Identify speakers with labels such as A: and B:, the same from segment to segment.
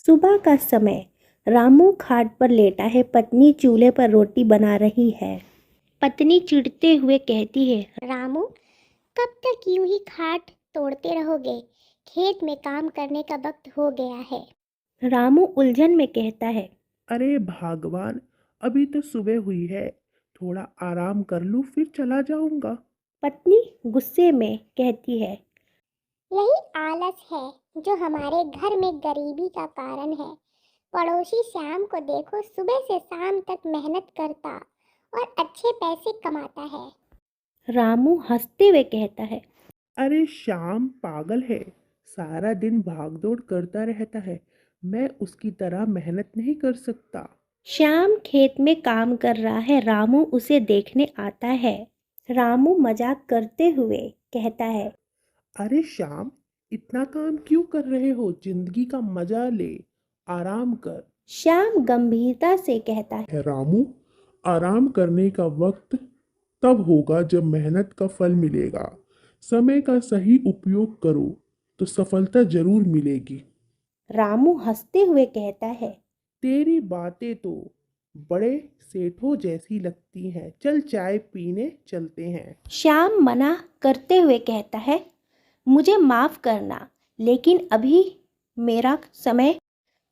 A: सुबह का समय। रामू खाट पर लेटा है, पत्नी चूल्हे पर रोटी बना रही है। पत्नी चिढ़ते हुए कहती है,
B: रामू, कब तक यूं ही खाट तोड़ते रहोगे? खेत में काम करने का वक्त हो गया है।
A: रामू उलझन में कहता है,
C: अरे भगवान, अभी तो सुबह हुई है। थोड़ा आराम कर लूं फिर चला जाऊंगा।
A: पत्नी गुस्से में कहती है,
B: यही आलस है जो हमारे घर में गरीबी का कारण है। पड़ोसी श्याम को देखो, सुबह से शाम तक मेहनत करता और अच्छे पैसे कमाता है।
A: रामू हंसते हुए कहता है,
C: अरे श्याम पागल है, सारा दिन भागदौड़ करता रहता है। मैं उसकी तरह मेहनत नहीं कर सकता।
A: श्याम खेत में काम कर रहा है। रामू उसे देखने आता है। रामू मजाक करते हुए कहता है,
C: अरे श्याम, इतना काम क्यों कर रहे हो? जिंदगी का मजा ले, आराम कर।
A: श्याम गंभीरता से कहता है,
C: रामू, आराम करने का वक्त तब होगा जब मेहनत का फल मिलेगा। समय का सही उपयोग करो तो सफलता जरूर मिलेगी।
A: रामू हंसते हुए कहता है,
C: तेरी बातें तो बड़े सेठों जैसी लगती हैं। चल चाय पीने चलते हैं।
A: श्याम मना करते हुए कहता है, मुझे माफ़ करना, लेकिन अभी मेरा समय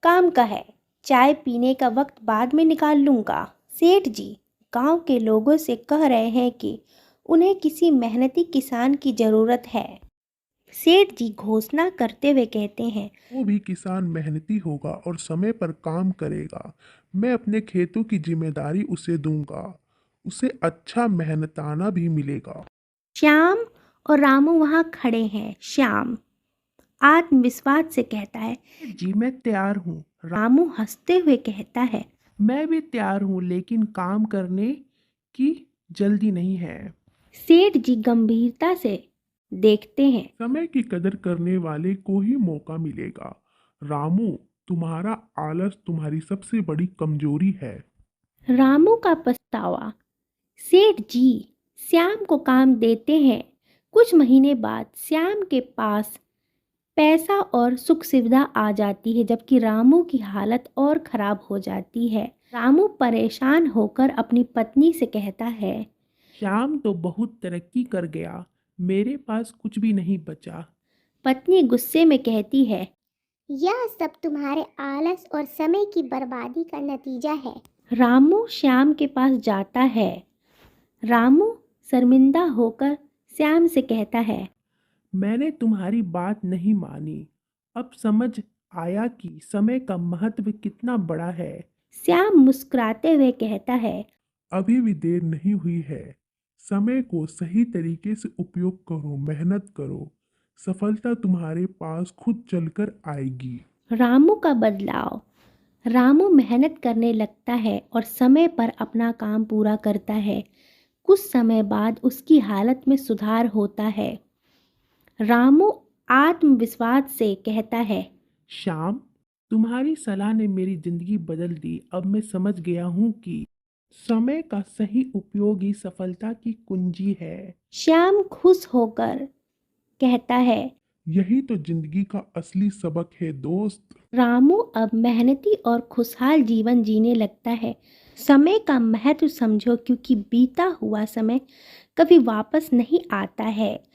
A: काम का है। चाय पीने का वक्त बाद में निकाल लूँगा। सेठ जी गांव के लोगों से कह रहे हैं कि उन्हें किसी मेहनती किसान की ज़रूरत है। सेठ जी घोषणा करते हुए कहते हैं,
C: वो भी किसान मेहनती होगा और समय पर काम करेगा। मैं अपने खेतों की जिम्मेदारी उसे दूंगा। उसे अच्छा मेहनताना भी मिलेगा।
A: श्याम और रामू वहाँ खड़े हैं। श्याम आत्मविश्वास से कहता है,
C: जी मैं तैयार हूँ।
A: रामू हंसते हुए कहता है,
C: मैं भी तैयार हूँ, लेकिन काम करने की जल्दी नहीं है।
A: सेठ जी गंभीरता से देखते हैं।
C: समय की कदर करने वाले को ही मौका मिलेगा। रामू, तुम्हारा आलस तुम्हारी सबसे बड़ी कमजोरी है।
A: रामू का पछतावा। सेठ जी श्याम को काम देते हैं। कुछ महीने बाद श्याम के पास पैसा और सुख सुविधा आ जाती है, जबकि रामू की हालत और खराब हो जाती है। रामू परेशान होकर अपनी पत्नी से कहता है,
C: श्याम तो बहुत तरक्की कर गया, मेरे पास कुछ भी नहीं बचा।
A: पत्नी गुस्से में कहती है,
B: यह सब तुम्हारे आलस और समय की बर्बादी का नतीजा है।
A: रामू श्याम के पास जाता है। रामू शर्मिंदा होकर श्याम से कहता है,
C: मैंने तुम्हारी बात नहीं मानी। अब समझ आया कि समय का महत्व कितना बड़ा है।
A: श्याम मुस्कुराते हुए कहता है,
C: अभी भी देर नहीं हुई है। समय को सही तरीके से उपयोग करो, मेहनत करो। सफलता तुम्हारे पास खुद चलकर आएगी।
A: रामू का बदलाव। रामू मेहनत करने लगता है और समय पर अपना काम पूरा करता है। कुछ समय बाद उसकी हालत में सुधार होता है। रामू आत्मविश्वास से कहता है,
C: श्याम, तुम्हारी सलाह ने मेरी जिंदगी बदल दी। अब मैं समझ गया हूँ कि समय का सही उपयोग ही सफलता की कुंजी है।
A: श्याम खुश होकर कहता है,
C: यही तो जिंदगी का असली सबक है दोस्त।
A: रामू अब मेहनती और खुशहाल जीवन जीने लगता है। समय का महत्व समझो, क्योंकि बीता हुआ समय कभी वापस नहीं आता है।